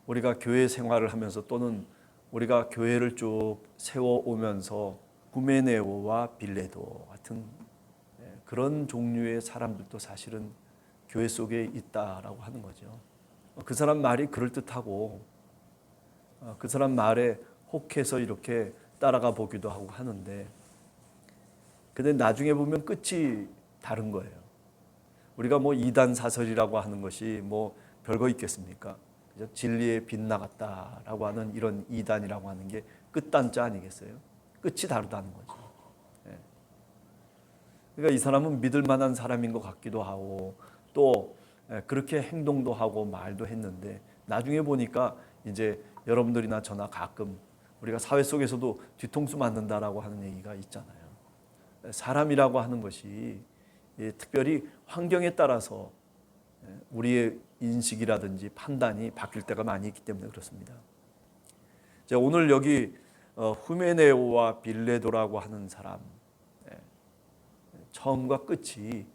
우리가 교회 생활을 하면서 또는 우리가 교회를 쭉 세워오면서 후메네오와 빌레도 같은 그런 종류의 사람들도 사실은 교회 속에 있다라고 하는 거죠. 그 사람 말이 그럴듯하고 그 사람 말에 혹해서 이렇게 따라가 보기도 하고 하는데, 근데 나중에 보면 끝이 다른 거예요. 우리가 뭐 이단 사설이라고 하는 것이 뭐 별거 있겠습니까? 그죠? 진리에 빗나갔다라고 하는 이런 이단이라고 하는 게 끝단자 아니겠어요? 끝이 다르다는 거죠. 예. 그러니까 이 사람은 믿을 만한 사람인 것 같기도 하고 또 그렇게 행동도 하고 말도 했는데, 나중에 보니까 이제 여러분들이나 저나 가끔 우리가 사회 속에서도 뒤통수 맞는다라고 하는 얘기가 있잖아요. 사람이라고 하는 것이 특별히 환경에 따라서 우리의 인식이라든지 판단이 바뀔 때가 많이 있기 때문에 그렇습니다. 오늘 여기 후메네오와 빌레도라고 하는 사람, 처음과 끝이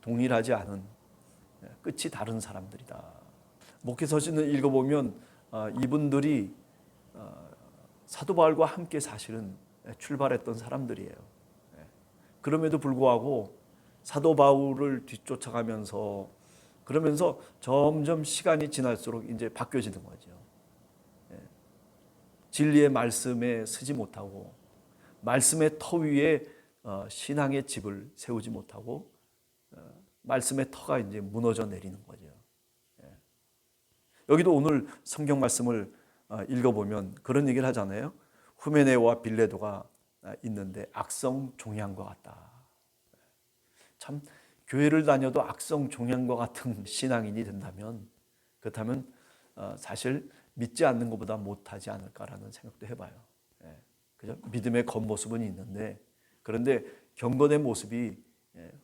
동일하지 않은, 끝이 다른 사람들이다. 목회서신을 읽어보면 이분들이 사도 바울과 함께 사실은 출발했던 사람들이에요. 그럼에도 불구하고 사도 바울을 뒤쫓아가면서 그러면서 점점 시간이 지날수록 이제 바뀌어지는 거죠. 진리의 말씀에 서지 못하고 말씀의 터 위에 신앙의 집을 세우지 못하고 말씀의 터가 이제 무너져 내리는 거죠. 여기도 오늘 성경 말씀을 읽어보면 그런 얘기를 하잖아요. 후메네오와 빌레도가 있는데 악성 종양과 같다. 참 교회를 다녀도 악성 종양과 같은 신앙인이 된다면, 그렇다면 사실 믿지 않는 것보다 못하지 않을까라는 생각도 해봐요. 그죠? 믿음의 겉모습은 있는데 그런데 경건의 모습이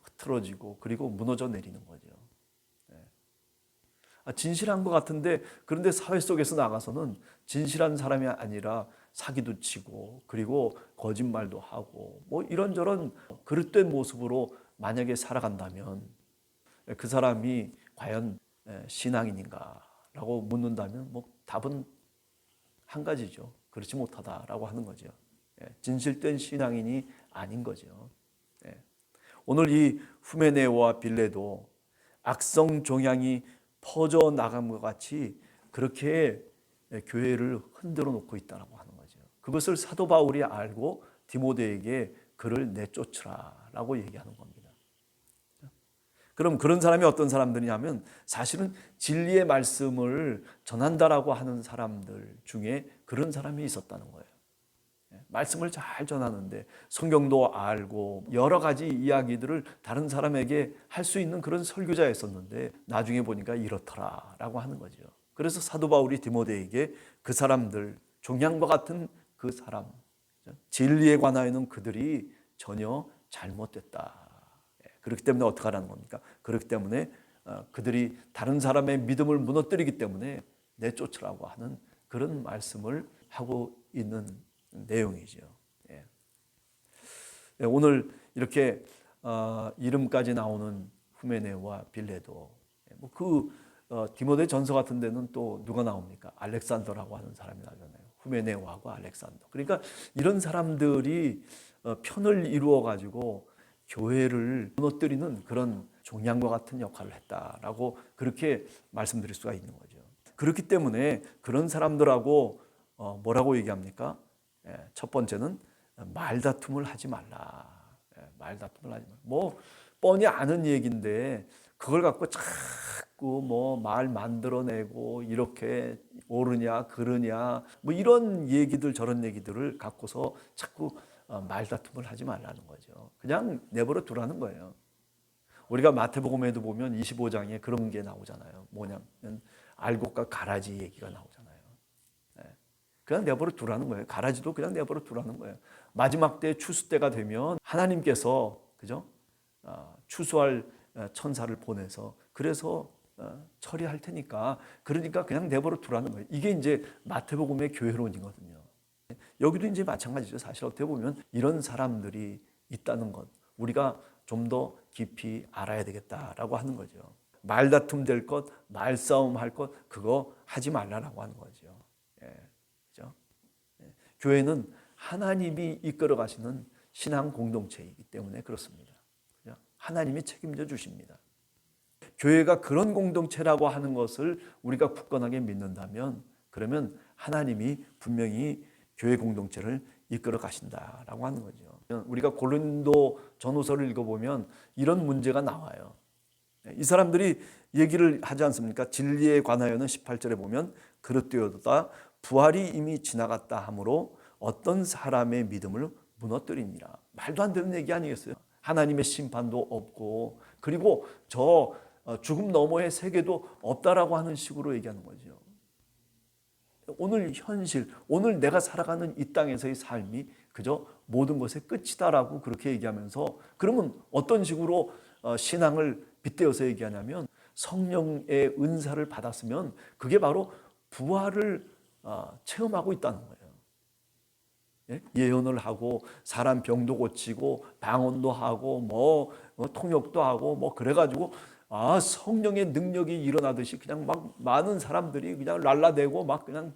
흐트러지고 그리고 무너져 내리는 거죠. 진실한 것 같은데 그런데 사회 속에서 나가서는 진실한 사람이 아니라 사기도 치고 그리고 거짓말도 하고 뭐 이런저런 그릇된 모습으로 만약에 살아간다면 그 사람이 과연 신앙인인가라고 묻는다면 뭐 답은 한 가지죠. 그렇지 못하다라고 하는 거죠. 진실된 신앙인이 아닌 거죠. 오늘 이 후메네오와 빌레도 악성 종양이 퍼져 나감과 같이 그렇게 교회를 흔들어 놓고 있다고 하는 거죠. 그것을 사도 바울이 알고 디모데에게 그를 내쫓으라라고 얘기하는 겁니다. 그럼 그런 사람이 어떤 사람들이냐면 사실은 진리의 말씀을 전한다라고 하는 사람들 중에 그런 사람이 있었다는 거예요. 말씀을 잘 전하는데 성경도 알고 여러 가지 이야기들을 다른 사람에게 할 수 있는 그런 설교자였었는데 나중에 보니까 이렇더라라고 하는 거죠. 그래서 사도 바울이 디모데에게 그 사람들, 종양과 같은 그 사람, 진리에 관하여는 그들이 전혀 잘못됐다. 그렇기 때문에 어떻게 하라는 겁니까? 그렇기 때문에 그들이 다른 사람의 믿음을 무너뜨리기 때문에 내쫓으라고 하는 그런 말씀을 하고 있는 내용이죠. 오늘 이렇게 이름까지 나오는 후메네와 빌레도, 그 디모데 전서 같은 데는 또 누가 나옵니까? 알렉산더라고 하는 사람이 나잖아요. 후메네오하고 알렉산더. 그러니까 이런 사람들이 편을 이루어 가지고 교회를 무너뜨리는 그런 종양과 같은 역할을 했다라고 그렇게 말씀드릴 수가 있는 거죠. 그렇기 때문에 그런 사람들하고 뭐라고 얘기합니까? 첫 번째는 말다툼을 하지 말라. 말다툼을 하지 말라. 뭐 뻔히 아는 얘기인데 그걸 갖고 자꾸 뭐 말 만들어내고 이렇게 옳으냐 그르냐 뭐 이런 얘기들 저런 얘기들을 갖고서 자꾸 말다툼을 하지 말라는 거죠. 그냥 내버려 두라는 거예요. 우리가 마태복음에도 보면 25장에 그런 게 나오잖아요. 뭐냐면 알곡과 가라지 얘기가 나오잖아요. 그냥 내버려 두라는 거예요. 가라지도 그냥 내버려 두라는 거예요. 마지막 때 추수 때가 되면 하나님께서 그죠? 추수할 천사를 보내서 그래서 처리할 테니까 그러니까 그냥 내버려 두라는 거예요. 이게 이제 마태복음의 교회론이거든요. 여기도 이제 마찬가지죠. 사실 어떻게 보면 이런 사람들이 있다는 것 우리가 좀 더 깊이 알아야 되겠다라고 하는 거죠. 말다툼 될 것, 말싸움 할 것, 그거 하지 말라라고 하는 거죠. 그렇죠? 교회는 하나님이 이끌어 가시는 신앙 공동체이기 때문에 그렇습니다. 하나님이 책임져 주십니다. 교회가 그런 공동체라고 하는 것을 우리가 굳건하게 믿는다면, 그러면 하나님이 분명히 교회 공동체를 이끌어 가신다라고 하는 거죠. 우리가 고린도 전후서를 읽어보면 이런 문제가 나와요. 이 사람들이 얘기를 하지 않습니까? 진리에 관하여는 18절에 보면 그릇되어도다 부활이 이미 지나갔다 하므로 어떤 사람의 믿음을 무너뜨리니라. 말도 안 되는 얘기 아니겠어요? 하나님의 심판도 없고, 그리고 저 죽음 너머의 세계도 없다라고 하는 식으로 얘기하는 거죠. 오늘 현실, 오늘 내가 살아가는 이 땅에서의 삶이 그저 모든 것의 끝이다라고 그렇게 얘기하면서, 그러면 어떤 식으로 신앙을 빗대어서 얘기하냐면, 성령의 은사를 받았으면 그게 바로 부활을 체험하고 있다는 거예요. 예언을 하고 사람 병도 고치고 방언도 하고 뭐 통역도 하고 뭐 그래가지고 성령의 능력이 일어나듯이 그냥 막 많은 사람들이 그냥 랄라대고 막 그냥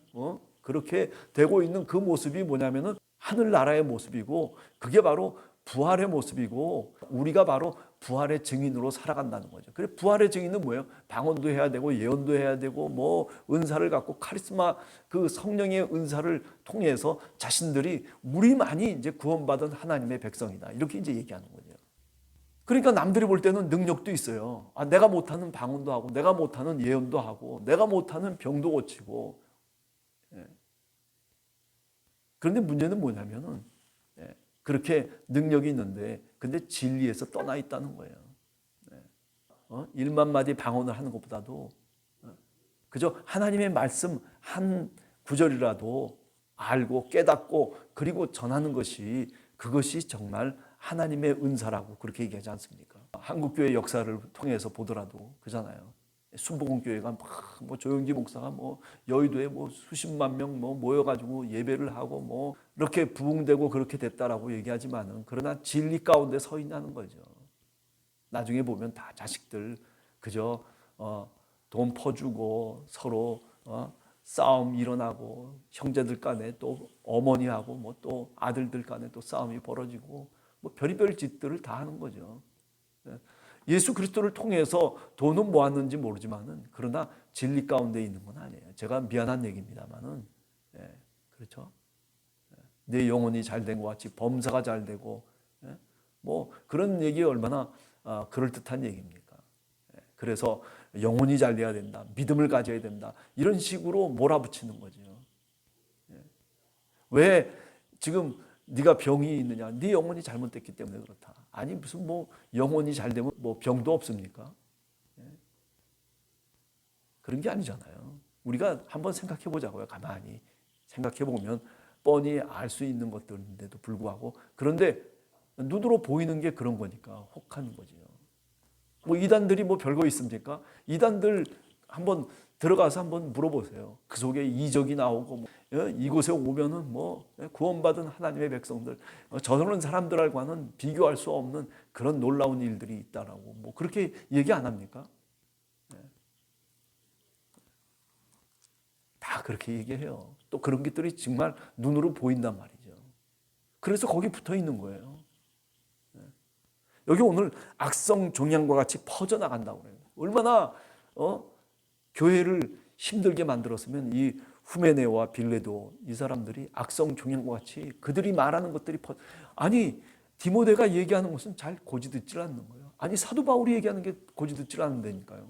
그렇게 되고 있는 그 모습이 뭐냐면은 하늘나라의 모습이고, 그게 바로 부활의 모습이고, 우리가 바로 부활의 증인으로 살아간다는 거죠. 그래, 부활의 증인은 뭐예요? 방언도 해야 되고 예언도 해야 되고 뭐 은사를 갖고 카리스마, 그 성령의 은사를 통해서 자신들이 우리만이 이제 구원받은 하나님의 백성이다, 이렇게 이제 얘기하는 거죠. 그러니까 남들이 볼 때는 능력도 있어요. 내가 못하는 방언도 하고, 내가 못하는 예언도 하고, 내가 못하는 병도 고치고. 그런데 문제는 뭐냐면은 그렇게 능력이 있는데 근데 진리에서 떠나 있다는 거예요. 1만 마디 방언을 하는 것보다도 그저 하나님의 말씀 한 구절이라도 알고 깨닫고 그리고 전하는 것이, 그것이 정말 하나님의 은사라고 그렇게 얘기하지 않습니까? 한국교회 역사를 통해서 보더라도 그잖아요. 순복음교회가 뭐 조영기 목사가 뭐 여의도에 뭐 수십만 명 뭐 모여가지고 예배를 하고 뭐 이렇게 부흥되고 그렇게 됐다라고 얘기하지만은, 그러나 진리 가운데 서 있냐는 거죠. 나중에 보면 다 자식들 그저 돈 퍼주고 서로 싸움 일어나고, 형제들 간에 또 어머니하고 뭐 또 아들들 간에 또 싸움이 벌어지고 뭐 별의별 짓들을 다 하는 거죠. 예수 그리스도를 통해서 돈은 모았는지 모르지만은, 그러나 진리 가운데 있는 건 아니에요. 제가 미안한 얘기입니다만은, 그렇죠. 내 영혼이 잘된 것 같이 범사가 잘 되고, 뭐 그런 얘기 얼마나 그럴 듯한 얘기입니까? 그래서 영혼이 잘 돼야 된다, 믿음을 가져야 된다, 이런 식으로 몰아붙이는 거죠. 왜 지금 네가 병이 있느냐? 네 영혼이 잘못됐기 때문에 그렇다. 아니 무슨 뭐 영혼이 잘 되면 뭐 병도 없습니까? 그런 게 아니잖아요. 우리가 한번 생각해 보자고요. 가만히 생각해 보면 뻔히 알 수 있는 것들인데도 불구하고, 그런데 눈으로 보이는 게 그런 거니까 혹하는 거죠. 뭐 이단들이 뭐 별거 있습니까? 이단들 한번 들어가서 한번 물어보세요. 그 속에 이적이 나오고 뭐, 이곳에 오면은 뭐 구원받은 하나님의 백성들, 저런 사람들과는 비교할 수 없는 그런 놀라운 일들이 있다라고 뭐 그렇게 얘기 안 합니까? 다 그렇게 얘기해요. 또 그런 것들이 정말 눈으로 보인단 말이죠. 그래서 거기 붙어 있는 거예요. 여기 오늘 악성 종양과 같이 퍼져나간다고 그래요. 얼마나 교회를 힘들게 만들었으면 이 후메네와 빌레도, 이 사람들이 악성 종양과 같이 그들이 말하는 것들이 아니 디모데가 얘기하는 것은 잘 고지듣질 않는 거예요. 아니 사도 바울이 얘기하는 게 고지듣질 않는다니까요.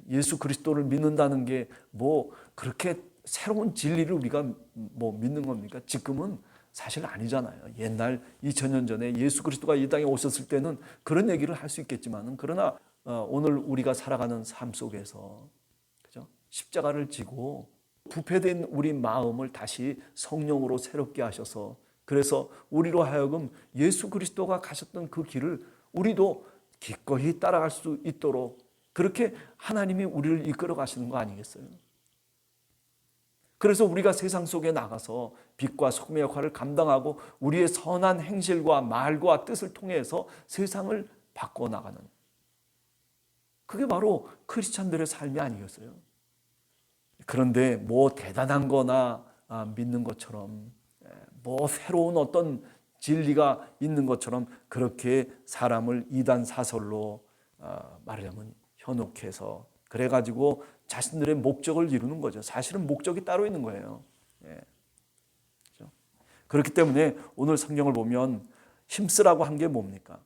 예수 그리스도를 믿는다는 게 뭐 그렇게 새로운 진리를 우리가 뭐 믿는 겁니까? 지금은 사실 아니잖아요. 옛날 2000년 전에 예수 그리스도가 이 땅에 오셨을 때는 그런 얘기를 할 수 있겠지만은, 그러나 오늘 우리가 살아가는 삶 속에서 그죠? 십자가를 지고 부패된 우리 마음을 다시 성령으로 새롭게 하셔서, 그래서 우리로 하여금 예수 그리스도가 가셨던 그 길을 우리도 기꺼이 따라갈 수 있도록 그렇게 하나님이 우리를 이끌어 가시는 거 아니겠어요? 그래서 우리가 세상 속에 나가서 빛과 소금의 역할을 감당하고 우리의 선한 행실과 말과 뜻을 통해서 세상을 바꿔나가는, 그게 바로 크리스찬들의 삶이 아니겠어요? 그런데 뭐 대단한 거나 믿는 것처럼, 뭐 새로운 어떤 진리가 있는 것처럼 그렇게 사람을 이단 사설로 말하자면 현혹해서 그래가지고 자신들의 목적을 이루는 거죠. 사실은 목적이 따로 있는 거예요. 그렇죠? 그렇기 때문에 오늘 성경을 보면 힘쓰라고 한 게 뭡니까?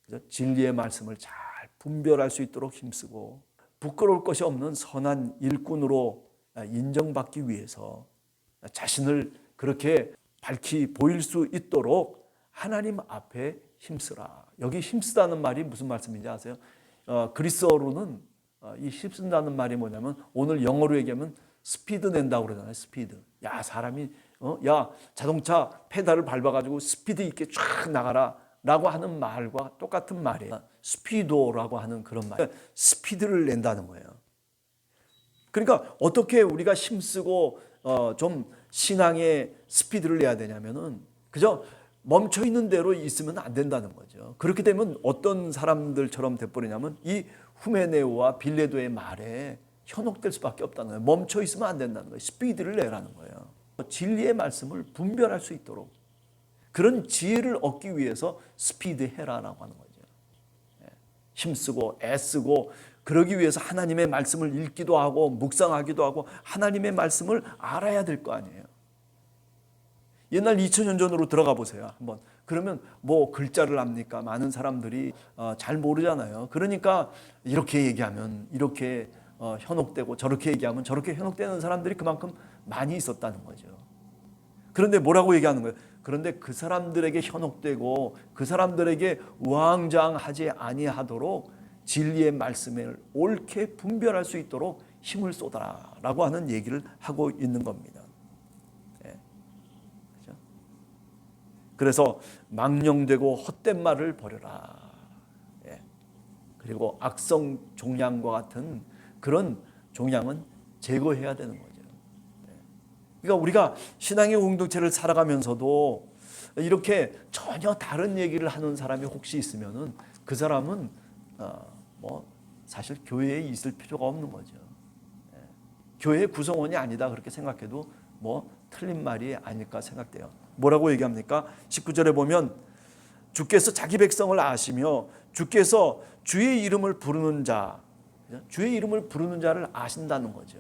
그렇죠? 진리의 말씀을 잘 분별할 수 있도록 힘쓰고 부끄러울 것이 없는 선한 일꾼으로 인정받기 위해서 자신을 그렇게 밝히 보일 수 있도록 하나님 앞에 힘쓰라. 여기 힘쓰다는 말이 무슨 말씀인지 아세요? 그리스어로는 이 힘쓴다는 말이 뭐냐면 오늘 영어로 얘기하면 스피드 낸다고 그러잖아요. 스피드. 야, 사람이 야, 자동차 페달을 밟아가지고 스피드 있게 쫙 나가라 라고 하는 말과 똑같은 말이에요. 스피도라고 하는 그런 말. 스피드를 낸다는 거예요. 그러니까 어떻게 우리가 힘쓰고 좀 신앙의 스피드를 내야 되냐면은 그저 멈춰 있는 대로 있으면 안 된다는 거죠. 그렇게 되면 어떤 사람들처럼 돼버리냐면 이 후메네오와 빌레도의 말에 현혹될 수밖에 없다는 거예요. 멈춰 있으면 안 된다는 거예요. 스피드를 내라는 거예요. 진리의 말씀을 분별할 수 있도록 그런 지혜를 얻기 위해서 스피드 해라라고 하는 거죠. 힘쓰고 애쓰고 그러기 위해서 하나님의 말씀을 읽기도 하고 묵상하기도 하고 하나님의 말씀을 알아야 될 거 아니에요. 옛날 2000년 전으로 들어가 보세요. 한번. 그러면 뭐 글자를 압니까? 많은 사람들이 잘 모르잖아요. 그러니까 이렇게 얘기하면 이렇게 현혹되고 저렇게 얘기하면 저렇게 현혹되는 사람들이 그만큼 많이 있었다는 거죠. 그런데 뭐라고 얘기하는 거예요? 그런데 그 사람들에게 현혹되고 그 사람들에게 우왕좌왕하지 아니하도록 진리의 말씀을 옳게 분별할 수 있도록 힘을 쏟아라 라고 하는 얘기를 하고 있는 겁니다. 그렇죠? 그래서 망령되고 헛된 말을 버려라. 그리고 악성 종양과 같은 그런 종양은 제거해야 되는 거죠. 그러니까 우리가 신앙의 공동체를 살아가면서도 이렇게 전혀 다른 얘기를 하는 사람이 혹시 있으면은 그 사람은 뭐 사실 교회에 있을 필요가 없는 거죠. 교회 구성원이 아니다 그렇게 생각해도 뭐 틀린 말이 아닐까 생각돼요. 뭐라고 얘기합니까? 19절에 보면 주께서 자기 백성을 아시며 주께서 주의 이름을 부르는 자, 주의 이름을 부르는 자를 아신다는 거죠.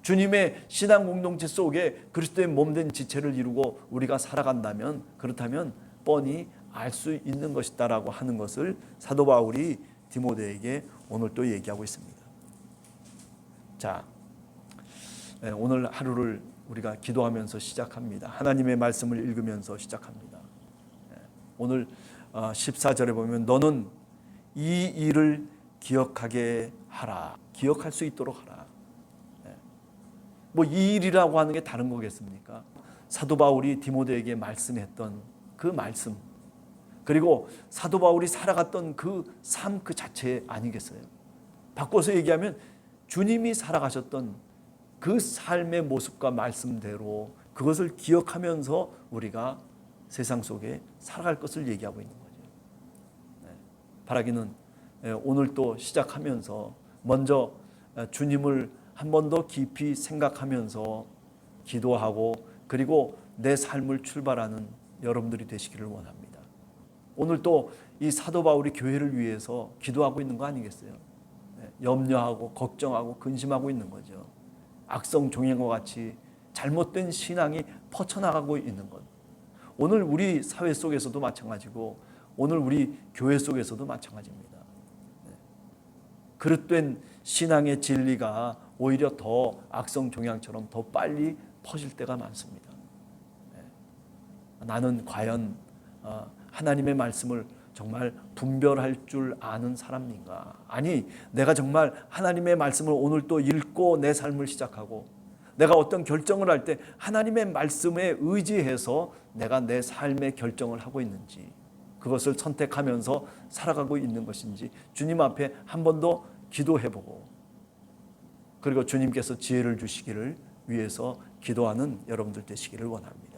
주님의 신앙 공동체 속에 그리스도의 몸된 지체를 이루고 우리가 살아간다면 그렇다면 뻔히 알 수 있는 것이다라고 하는 것을 사도 바울이 디모데에게 오늘 또 얘기하고 있습니다. 자, 오늘 하루를 우리가 기도하면서 시작합니다. 하나님의 말씀을 읽으면서 시작합니다. 오늘 14절에 보면 너는 이 일을 기억하게 하라. 기억할 수 있도록 하라. 뭐 이 일이라고 하는 게 다른 거겠습니까? 사도 바울이 디모데에게 말씀했던 그 말씀 그리고 사도 바울이 살아갔던 그 삶 그 자체 아니겠어요? 바꿔서 얘기하면 주님이 살아가셨던 그 삶의 모습과 말씀대로 그것을 기억하면서 우리가 세상 속에 살아갈 것을 얘기하고 있는 거죠. 바라기는 오늘 또 시작하면서 먼저 주님을 한 번 더 깊이 생각하면서 기도하고 그리고 내 삶을 출발하는 여러분들이 되시기를 원합니다. 오늘 또 이 사도 바울이 교회를 위해서 기도하고 있는 거 아니겠어요? 염려하고 걱정하고 근심하고 있는 거죠. 악성 종양과 같이 잘못된 신앙이 퍼쳐나가고 있는 것. 오늘 우리 사회 속에서도 마찬가지고 오늘 우리 교회 속에서도 마찬가지입니다. 그릇된 신앙의 진리가 오히려 더 악성 종양처럼 더 빨리 퍼질 때가 많습니다. 나는 과연 하나님의 말씀을 정말 분별할 줄 아는 사람인가? 아니, 내가 정말 하나님의 말씀을 오늘 또 읽고 내 삶을 시작하고 내가 어떤 결정을 할 때 하나님의 말씀에 의지해서 내가 내 삶의 결정을 하고 있는지 그것을 선택하면서 살아가고 있는 것인지 주님 앞에 한 번 더 기도해보고 그리고 주님께서 지혜를 주시기를 위해서 기도하는 여러분들 되시기를 원합니다.